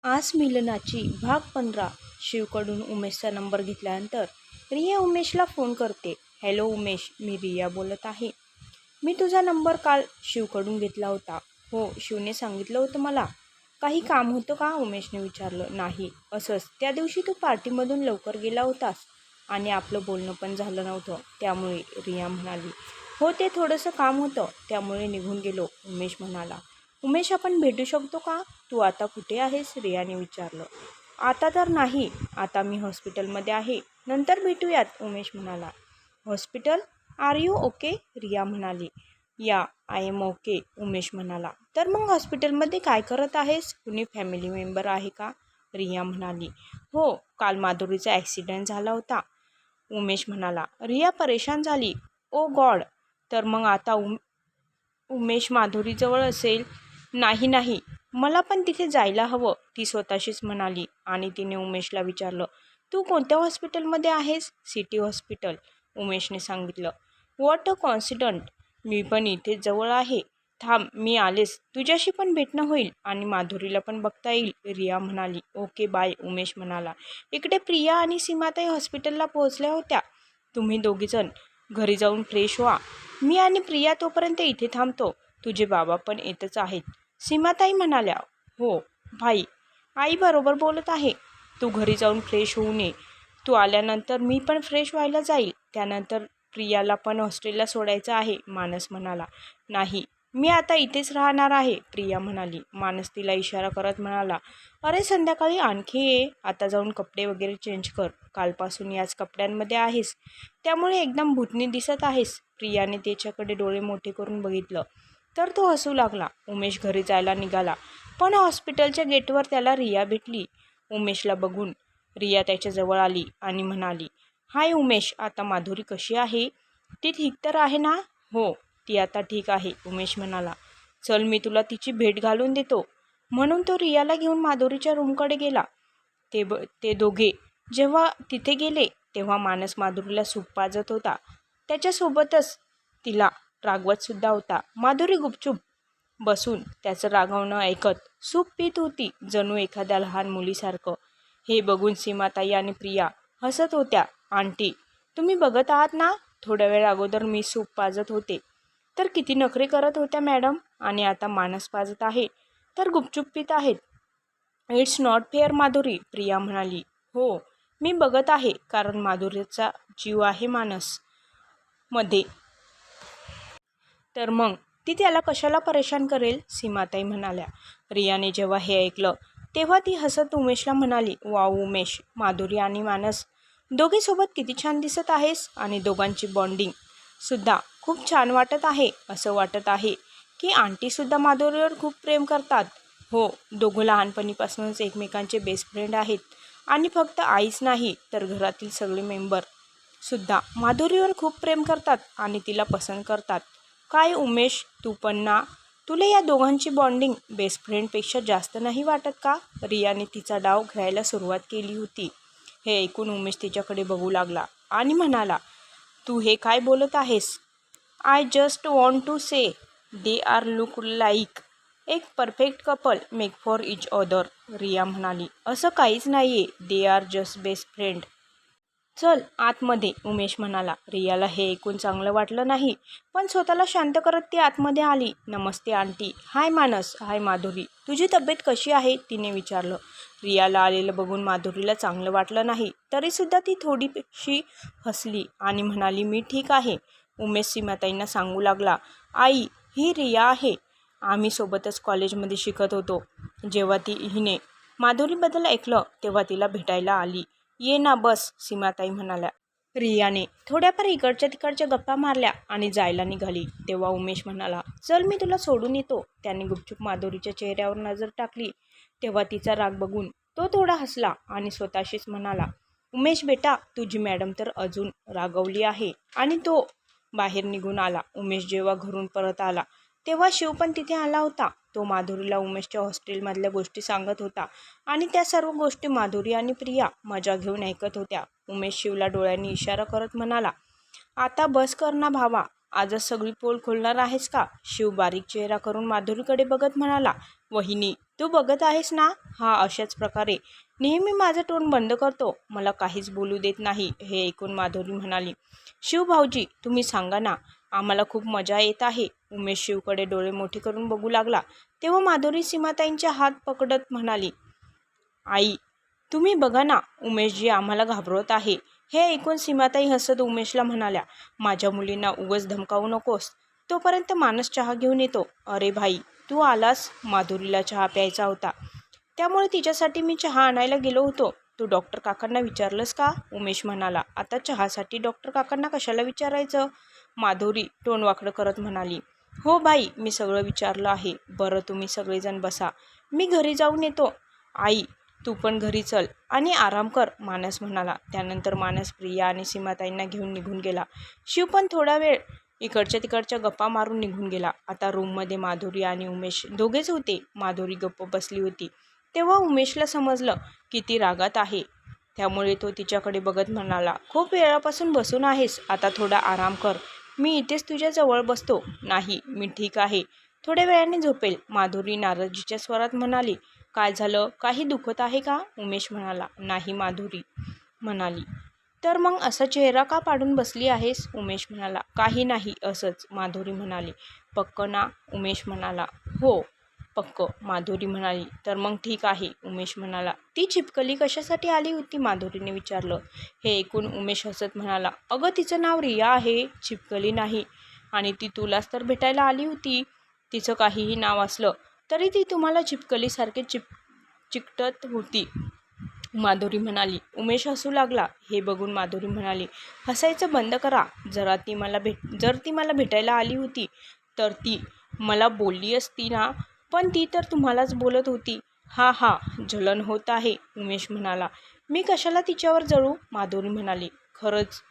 आज मिलनाची भाग 15. शिवकडून उमेशचा नंबर घेतल्यानंतर रिया उमेशला फोन करते. हॅलो उमेश, मी रिया बोलत आहे. मी तुझा नंबर काल शिवकडून घेतला होता. हो, शिवने सांगितलं होतं मला. काही काम होतं का? उमेशने विचारलं. नाही, असंच. त्या दिवशी तू पार्टीमधून लवकर गेला होतास आणि आपलं बोलणं पण झालं नव्हतं, त्यामुळे. रिया म्हणाली. हो, ते थोडंसं काम होतं, त्यामुळे निघून गेलो, उमेश म्हणाला. उमेश, आपण भेटू शकतो का? तू आता कुठे आहेस? रियाने विचारलं. आता तर नाही, आता मी हॉस्पिटलमध्ये आहे. नंतर भेटूयात, उमेश म्हणाला. Hospital? Are you okay? Riya म्हणाली. Yeah, I am okay, Umesh म्हणाला. तर मग हॉस्पिटलमध्ये काय करत आहेस? कुणी फॅमिली मेंबर आहे का? रिया म्हणाली. हो, काल माधुरीचा ॲक्सिडेंट झाला होता, उमेश म्हणाला. रिया परेशान झाली. ओ गॉड, तर मग आता उमेश माधुरीजवळ असेल. नाही नाही, मला पण तिथे जायला हवं, ती स्वतःशीच म्हणाली. आणि तिने उमेशला विचारलं, तू कोणत्या हॉस्पिटलमध्ये आहेस? सिटी हॉस्पिटल, उमेशने सांगितलं. व्हॉट अ कॉन्सिडंट, मी पण इथेच जवळ आहे. थांब, मी आलेच, तुझ्याशी पण भेटणं होईल आणि माधुरीला पण बघता येईल, रिया म्हणाली. ओके बाय, उमेश म्हणाला. इकडे प्रिया आणि सीमाताई हॉस्पिटलला पोहोचल्या होत्या. तुम्ही दोघीजण घरी जाऊन फ्रेश व्हा. मी आणि प्रिया तोपर्यंत इथे थांबतो. तुझे बाबा पण येतच आहेत, सीमाताई म्हणाल्या. हो भाई, आई बरोबर बोलत आहे. तू घरी जाऊन फ्रेश होऊन ये. तू आल्यानंतर मी पण फ्रेश व्हायला जाईल. त्यानंतर प्रियाला पण हॉस्टेलला सोडायचं आहे, मानस म्हणाला. नाही, मी आता इथेच राहणार आहे, प्रिया म्हणाली. मानस तिला इशारा करत म्हणाला. अरे संध्याकाळी आणखी ये. आता जाऊन कपडे वगैरे चेंज कर. कालपासून याच कपड्यांमध्ये आहेस, त्यामुळे एकदम भूतनी दिसत आहेस. प्रियाने त्याच्याकडे डोळे मोठे करून बघितलं, तर तो हसू लागला. उमेश घरी जायला निघाला, पण हॉस्पिटलच्या गेटवर त्याला रिया भेटली. उमेशला बघून रिया त्याच्याजवळ आली आणि म्हणाली. हाय उमेश, आता माधुरी कशी आहे? ती ठीक तर आहे ना? हो, ती आता ठीक आहे, उमेश म्हणाला. चल, मी तुला तिची भेट घालून देतो. म्हणून तो रियाला घेऊन माधुरीच्या रूमकडे गेला. ते दोघे जेव्हा तिथे गेले तेव्हा मानस माधुरीला सूप पाजत होता. त्याच्यासोबतच तिला रागवत सुद्धा होता. माधुरी गुपचूप बसून त्याचं रागवणं ऐकत सूप पीत होती, जणू एखाद्या लहान मुलीसारखं. हे बघून सीमाताई आणि प्रिया हसत होत्या. आंटी, तुम्ही बघत आहात ना? थोड्या वेळ अगोदर मी सूप पाजत होते तर किती नखरे करत होत्या मॅडम, आणि आता मानस पाजत आहे तर गुपचूप पीत आहेत. It's not fair Madhuri, Priya म्हणाली. हो, मी बघत आहे, कारण माधुरीचा जीव आहे मानस मध्ये, तर मग ती त्याला कशाला परेशान करेल, सीमाताई म्हणाल्या. रियाने जेव्हा हे ऐकलं तेव्हा ती हसत उमेशला म्हणाली. वाव उमेश, माधुरी आणि मानस दोघे सोबत किती छान दिसत आहेस, आणि दोघांची बॉन्डिंग सुद्धा खूप छान वाटत आहे. असं वाटत आहे की आंटीसुद्धा माधुरीवर खूप प्रेम करतात. हो, दोघं लहानपणीपासूनच एकमेकांचे बेस्ट फ्रेंड आहेत, आणि फक्त आईच नाही तर घरातील सगळे मेंबर सुद्धा माधुरीवर खूप प्रेम करतात आणि तिला पसंत करतात. काय उमेश, तू पण ना? तुला या दोघांची बॉन्डिंग बेस्ट फ्रेंडपेक्षा जास्त नाही वाटत का? रियाने तिचा डाव खेळायला सुरुवात केली होती. हे ऐकून उमेश तिच्याकडे बघू लागला आणि म्हणाला. तू हे काय बोलत आहेस? I just want to say they are look like एक perfect couple make for each other, Riya म्हणाली. असं काहीच नाहीये, they are just best friend. चल आतमध्ये, उमेश म्हणाला. रियाला हे ऐकून चांगलं वाटलं नाही, पण स्वतःला शांत करत ती आतमध्ये आली. नमस्ते आंटी. हाय मानस. हाय माधुरी. तुझी तब्येत कशी आहे? तिने विचारलं. रियाला आलेलं बघून माधुरीला चांगलं वाटलं नाही, तरीसुद्धा ती थोडीशी हसली आणि म्हणाली. मी ठीक आहे. उमेश सीमाताईंना सांगू लागला. आई, ही रिया आहे. आम्ही सोबतच कॉलेजमध्ये शिकत होतो. जेव्हा हिने माधुरीबद्दल ऐकलं तेव्हा तिला भेटायला आली. ये ना बस, सीमाताई म्हणाल्या. रियाने थोड्याफार इकडच्या तिकडच्या गप्पा मारल्या आणि जायला निघाली. तेव्हा उमेश म्हणाला. चल, मी तुला सोडून येतो. त्याने गुपचूप माधुरीच्या चेहऱ्यावर नजर टाकली तेव्हा तिचा राग बघून तो थोडा हसला आणि स्वतःशीच म्हणाला. उमेश बेटा, तुझी मॅडम तर अजून रागवली आहे. आणि तो बाहेर निघून आला. उमेश जेव्हा घरून परत आला तेव्हा शिव पण तिथे आला होता. तो माधुरीला उमेशच्या हॉस्टेलमधल्या गोष्टी सांगत होता आणि त्या सर्व गोष्टी माधुरी आणि प्रिया मजा घेऊन ऐकत होत्या. उमेश शिवला डोळ्यांनी इशारा करत म्हणाला. आता बस कर ना भावा, आजच सगळी पोल खोलणार आहेस का? शिव बारीक चेहरा करून माधुरीकडे बघत म्हणाला. वहिनी, तू बघत आहेस ना, हा अशाच प्रकारे नेहमी माझं तोंड बंद करतो, मला काहीच बोलू देत नाही. हे ऐकून माधुरी म्हणाली, शिवभाऊजी तुम्ही सांगा ना, आम्हाला खूप मजा येत आहे. उमेश शिवकडे डोळे मोठे करून बघू लागला. तेव्हा माधुरी सीमाताईंच्या हात पकडत म्हणाली, आई तुम्ही बघा ना, उमेशजी आम्हाला घाबरवत आहे. हे ऐकून सीमाताई हसत उमेशला म्हणाल्या, माझ्या मुलींना उगाच धमकावू नकोस, तोपर्यंत मानस चहा घेऊन येतो. अरे भाई तू आलास, माधुरीला चहा प्यायचा होता, त्यामुळे तिच्यासाठी मी चहा आणायला गेलो होतो. तू डॉक्टर काकांना विचारलंस का? उमेश म्हणाला. आता चहासाठी डॉक्टर काकांना कशाला विचारायचं? माधुरी तोंड वाकडं करत म्हणाली, हो बाई मी सगळं विचारलं आहे. बरं तुम्ही सगळेजण बसा, मी घरी जाऊन येतो. आई तू पण घरी चल आणि आराम कर, मानस म्हणाला. त्यानंतर मानस प्रिया आणि सीमाताईंना घेऊन निघून गेला. शिव पण थोडा वेळ इकडच्या तिकडच्या गप्पा मारून निघून गेला. आता रूममध्ये माधुरी आणि उमेश दोघेच होते. माधुरी गप्प बसली होती. तेव्हा उमेशला समजलं की ती रागात आहे. त्यामुळे तो तिच्याकडे बघत म्हणाला, खूप वेळापासून बसून आहेस, आता थोडा आराम कर, मी इथेच तुझ्या जवळ बसतो. नाही मी ठीक आहे, थोड्या वेळाने झोपेल. माधुरी नाराजीच्या स्वरात म्हणाली, काय झालं, काही दुखत आहे का? उमेश म्हणाला. नाही. माधुरी म्हणाली. तर मग असा चेहरा का पाडून बसली आहेस? उमेश म्हणाला. काही नाही, असंच. माधुरी म्हणाली. पक्क ना? उमेश म्हणाला. हो पक्क. माधुरी म्हणाली. तर मग ठीक आहे. उमेश म्हणाला. ती छिपकली कशासाठी आली होती? माधुरीने विचारलं. हे ऐकून उमेश हसत म्हणाला, अगं तिचं नाव रिया आहे, छिपकली नाही. आणि ती तुलाच तर भेटायला आली होती. तिचं काहीही नाव असलं तरी ती तुम्हाला छिपकलीसारखे चिकटत होती. माधुरी म्हणाली. उमेश हसू लागला. हे बघून माधुरी म्हणाली, हसायचं बंद करा. जर ती मला भेटायला आली होती तर ती मला बोलली असती ना, पण ती तर तुम्हालाच बोलत होती. हा हा, जलन होत आहे. उमेश म्हणाला. मी कशाला तिच्यावर जळू? माधुरी म्हणाली. खरंच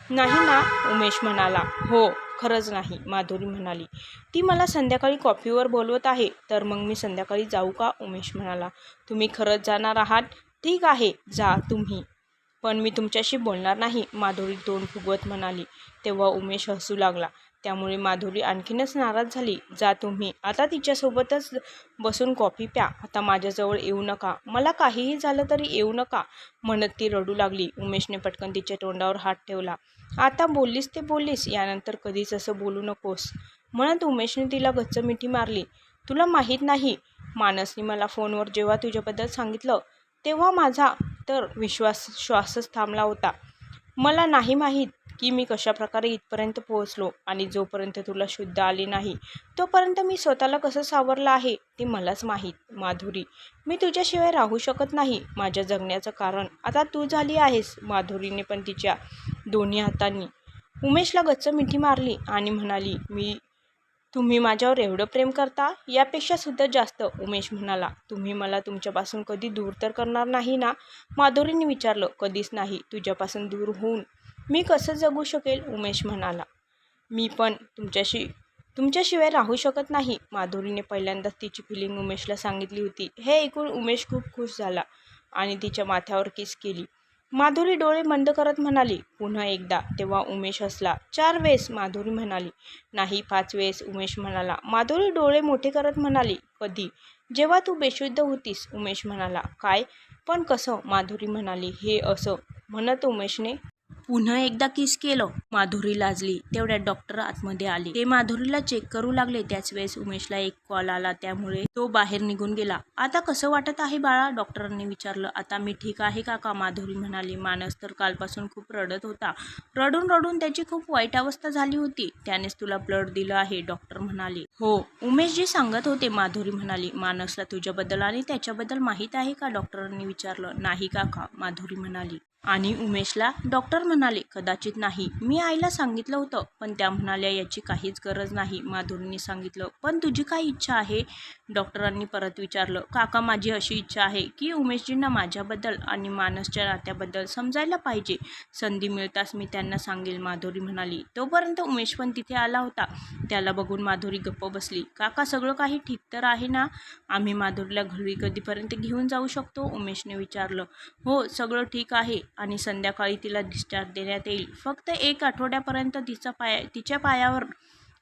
नाही ना? उमेश म्हणाला. हो खरंच नाही. माधुरी म्हणाली. ती मला संध्याकाळी कॉफीवर बोलवत आहे, तर मग मी संध्याकाळी जाऊ का? उमेश म्हणाला. तुम्ही खरंच जाणार आहात? ठीक आहे जा तुम्ही, पण मी तुमच्याशी बोलणार नाही. माधुरी तोंड फुगवत म्हणाली. तेव्हा उमेश हसू लागला. त्यामुळे माधुरी आणखीनच नाराज झाली. जा तुम्ही, आता तिच्यासोबतच बसून कॉफी प्या, आता माझ्याजवळ येऊ नका, मला काहीही झालं तरी येऊ नका, म्हणत ती रडू लागली. उमेशने पटकन तिच्या तोंडावर हात ठेवला. आता बोललीस ते बोललीस, यानंतर कधीच असं बोलू नकोस, म्हणत उमेशने तिला गच्च मिठी मारली. तुला माहीत नाही, मानसने मला फोनवर जेव्हा तुझ्याबद्दल सांगितलं तेव्हा माझा तर श्वासच थांबला होता. मला नाही माहीत की मी कशाप्रकारे इथपर्यंत पोहोचलो, आणि जोपर्यंत तुला शुद्ध आली नाही तोपर्यंत मी स्वतःला कसं सावरलं आहे ते मलाच माहीत. माधुरी मी तुझ्याशिवाय राहू शकत नाही. माझ्या जगण्याचं कारण आता तू झाली आहेस. माधुरीने पण तिच्या दोन्ही हातांनी उमेशला गच्च मिठी मारली आणि म्हणाली, तुम्ही माझ्यावर एवढं प्रेम करता? यापेक्षा सुद्धा जास्त. उमेश म्हणाला. तुम्ही मला तुमच्यापासून कधी दूर तर करणार नाही ना? माधुरीने विचारलं. कधीच नाही. तुझ्यापासून दूर होऊन मी कसं जगू शकेल? उमेश म्हणाला. मी पण तुमच्याशिवाय राहू शकत नाही. माधुरीने पहिल्यांदाच तिची फिलिंग उमेशला सांगितली होती. हे ऐकून उमेश खूप खुश झाला आणि तिच्या माथ्यावर किस केली. माधुरी डोळे बंद करत म्हणाली, पुन्हा एकदा. तेव्हा उमेश हसला. 4 वेळेस? माधुरी म्हणाली. नाही 5 वेळेस. उमेश म्हणाला. माधुरी डोळे मोठे करत म्हणाली. कधी? जेव्हा तू बेशुद्ध होतीस. उमेश म्हणाला. काय? पण कसं? माधुरी म्हणाली. हे असं म्हणत उमेशने पुन्हा एकदा किस केलं. माधुरी लाजली. तेवढ्यात डॉक्टर आतमध्ये आले. ते माधुरीला चेक करू लागले. त्याच वेळेस उमेशला एक कॉल आला, त्यामुळे तो बाहेर निघून गेला. आता कसं वाटत आहे बाळा? डॉक्टरांनी विचारलं. आता मी ठीक आहे काका. माधुरी म्हणाली. मानस तर कालपासून खूप रडत होता. रडून रडून त्याची खूप वाईट अवस्था झाली होती. त्यानेच तुला ब्लड दिलं आहे, डॉक्टर म्हणाले. हो उमेशजी सांगत होते. माधुरी म्हणाली. मानसला तुझ्याबद्दल आणि त्याच्याबद्दल माहीत आहे का? डॉक्टरांनी विचारलं. नाही काका. माधुरी म्हणाली. आणि उमेशला? डॉक्टर म्हणाले. कदाचित नाही. मी आईला सांगितलं होतं, पण त्या म्हणाल्या याची काहीच गरज नाही. माधुरीने सांगितलं. पण तुझी काय इच्छा आहे? डॉक्टरांनी परत विचारलं. काका माझी अशी इच्छा आहे की उमेशजींना माझ्याबद्दल आणि मानसच्या नात्याबद्दल समजायला पाहिजे. संधी मिळताच मी त्यांना सांगेल. माधुरी म्हणाली. तोपर्यंत उमेश पण तिथे आला होता. त्याला बघून माधुरी गप्प बसली. काका सगळं काही ठीक तर आहे ना? आम्ही माधुरीला घरी कधीपर्यंत घेऊन जाऊ शकतो? उमेशने विचारलं. हो सगळं ठीक आहे, आणि संध्याकाळी तिला डिस्चार्ज देण्यात येईल. फक्त 1 आठवड्यापर्यंत तिच्या पायावर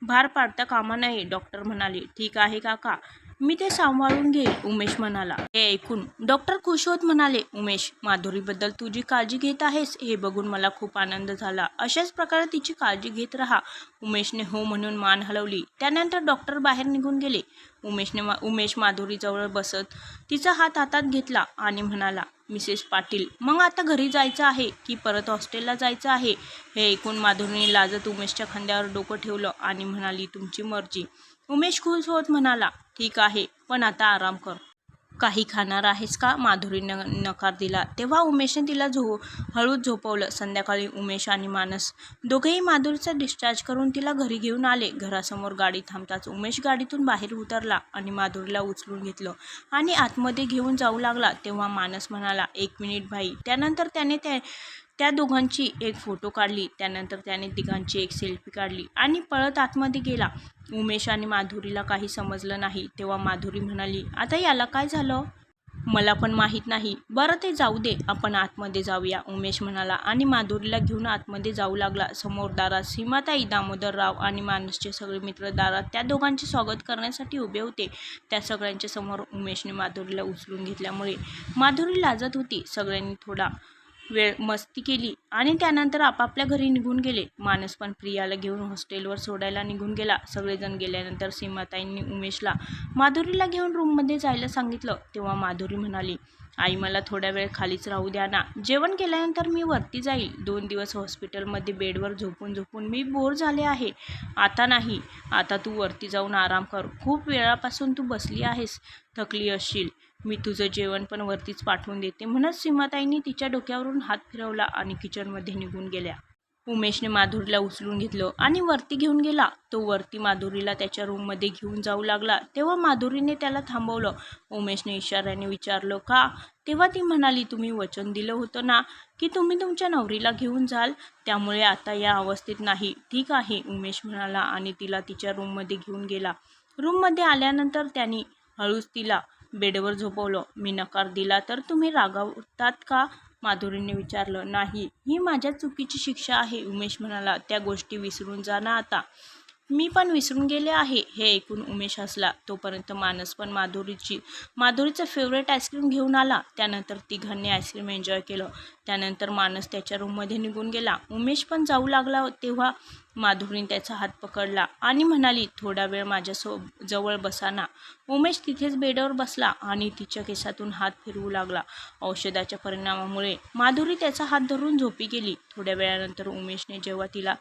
भार पाडता कामा नये. डॉक्टर म्हणाले. ठीक आहे काका. मी ते सांभाळून घेईल, उमेश म्हणाला. हे ऐकून डॉक्टर खुश होत म्हणाले, उमेश, माधुरीबद्दल तुझी काळजी घेत आहेस हे बघून मला खूप आनंद झाला. अशाच प्रकारे तिची काळजी घेत राहा. उमेशने हो म्हणून मान हलवली. त्यानंतर डॉक्टर बाहेर निघून गेले. उमेश माधुरीजवळ बसत तिचा हात हातात घेतला आणि म्हणाला, मिसेस पाटील, मग आता घरी जायचं आहे की परत हॉस्टेलला जायचं आहे? हे ऐकून माधुरीने लाजत उमेशच्या खांद्यावर डोकं ठेवलं आणि म्हणाली, तुमची मर्जी. उमेश खुश होत म्हणाला, ठीक आहे, पण आता आराम कर. काही खाणार आहेस का? माधुरीने नकार दिला. तेव्हा उमेशने तिला हळूच झोपवलं. संध्याकाळी उमेश आणि मानस दोघेही माधुरीचा डिस्चार्ज करून तिला घरी घेऊन आले. घरासमोर गाडी थांबताच उमेश गाडीतून बाहेर उतरला आणि माधुरीला उचलून घेतलं आणि आतमध्ये घेऊन जाऊ लागला. तेव्हा मानस म्हणाला, 1 मिनिट भाई. त्यानंतर त्याने त्या दोघांची एक फोटो काढली. त्यानंतर त्याने तिघांची एक सेल्फी काढली आणि पळत आतमध्ये गेला. उमेश आणि माधुरीला काही समजलं नाही. तेव्हा माधुरी म्हणाली, आता याला काय झालं? मला पण माहीत नाही. बरं, ते जाऊ दे, आपण आतमध्ये जाऊया, उमेश म्हणाला आणि माधुरीला घेऊन आतमध्ये जाऊ लागला. समोर दारात सीमाताई, दामोदरराव आणि मानसचे सगळे मित्र दारात त्या दोघांचे स्वागत करण्यासाठी उभे होते. त्या सगळ्यांच्या समोर उमेशने माधुरीला उचलून घेतल्यामुळे माधुरी लाजत होती. सगळ्यांनी थोडा वेळ मस्ती केली आणि त्यानंतर आपापल्या घरी निघून गेले. मानस पण प्रियाला घेऊन हॉस्टेलवर सोडायला निघून गेला. सगळेजण गेल्यानंतर सीमाताईंनी उमेशला माधुरीला घेऊन रूममध्ये जायला सांगितलं. तेव्हा माधुरी म्हणाली, आई, मला थोड्या वेळ खालीच राहू द्या ना. जेवण केल्यानंतर मी वरती जाईल. 2 दिवस हॉस्पिटलमध्ये बेडवर झोपून मी बोर झाले आहे. आता नाही, आता तू वरती जाऊन आराम कर. खूप वेळापासून तू बसली आहेस, थकली असशील. मी तुझं जेवण पण वरतीच पाठवून देते. म्हणत सीमाताईंनी तिच्या डोक्यावरून हात फिरवला आणि किचनमध्ये निघून गेल्या. उमेशने माधुरीला उचलून घेतलं आणि वरती घेऊन गेला. तो वरती माधुरीला त्याच्या रूममध्ये घेऊन जाऊ लागला. तेव्हा माधुरीने त्याला थांबवलं. उमेशने इशाऱ्याने विचारलं, का? तेव्हा ती म्हणाली, तुम्ही वचन दिलं होतं ना की तुम्ही तुमच्या नवरीला घेऊन जाल, त्यामुळे आता या अवस्थेत नाही. ठीक आहे, उमेश म्हणाला आणि तिला तिच्या रूममध्ये घेऊन गेला. रूममध्ये आल्यानंतर त्यांनी हळूच तिला बेडवर झोपवलं. मी नकार दिला तर तुम्ही रागावतात का? माधुरीने विचारलं. नाही, ही माझ्या चुकीची शिक्षा आहे, उमेश म्हणाला. त्या गोष्टी विसरून जा ना आता. मी पण विसरून गेले आहे. हे ऐकून उमेश हसला. तोपर्यंत मानस पण माधुरीचं फेवरेट आईस्क्रीम घेऊन आला. त्यानंतर तिघांनी आईस्क्रीम एन्जॉय केलं. त्यानंतर मानस त्याच्या रूममध्ये निघून गेला. उमेश पण जाऊ लागला. तेव्हा माधुरीने त्याचा हात पकडला आणि म्हणाली, थोडा वेळ माझ्या जवळ बसा ना. उमेश तिथेच बेडवर बसला आणि तिच्या केसातून हात फिरवू लागला. औषधाच्या परिणामामुळे माधुरी त्याचा हात धरून झोपी गेली. थोड्या वेळानंतर उमेशने जेव्हा तिला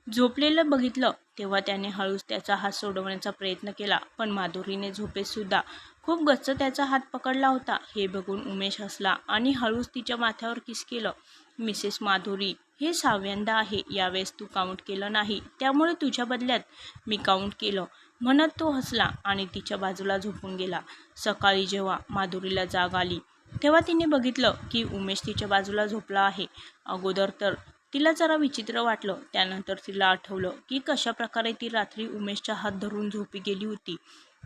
झोपलेलं बघितलं तेव्हा त्याने हळूच त्याचा हात सोडवण्याचा प्रयत्न केला, पण माधुरीने झोपेतसुद्धा खूप गच्च त्याचा हात पकडला होता. हे बघून उमेश हसला आणि हळूच तिच्या माथ्यावर किस केलं. मिसेस माधुरी, हे 6व्यांदा आहे. यावेळेस तू काउंट केलं नाही, त्यामुळे तुझ्या बदल्यात मी काउंट केलं, म्हणत तो हसला आणि तिच्या बाजूला झोपून गेला. सकाळी जेव्हा माधुरीला जाग आली तेव्हा तिने बघितलं की उमेश तिच्या बाजूला झोपला आहे. अगोदर तर तिला जरा विचित्र वाटलं. त्यानंतर तिला आठवलं की कशाप्रकारे ती रात्री उमेशचा हात धरून झोपी गेली होती.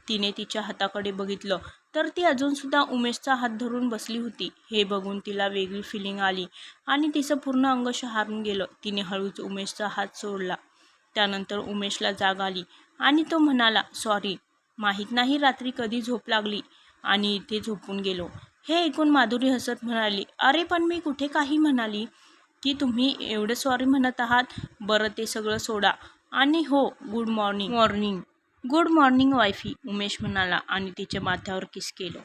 तिने तिच्या हाताकडे बघितलं तर ती अजूनसुद्धा उमेशचा हात धरून बसली होती. हे बघून तिला वेगळी फिलिंग आली आणि तिचं पूर्ण अंग शहारून गेलं. तिने हळूच उमेशचा हात सोडला. त्यानंतर उमेशला जाग आली आणि तो म्हणाला, सॉरी, माहीत नाही रात्री कधी झोप लागली आणि इथे झोपून गेलो. हे ऐकून माधुरी हसत म्हणाली, अरे पण मी कुठे काही म्हणाली की तुम्ही एवढं सॉरी म्हणत आहात. बरं, ते सगळं सोडा आणि हो, गुड मॉर्निंग वाईफी, उमेश म्हणाला आणि तिच्या माथ्यावर किस केलं.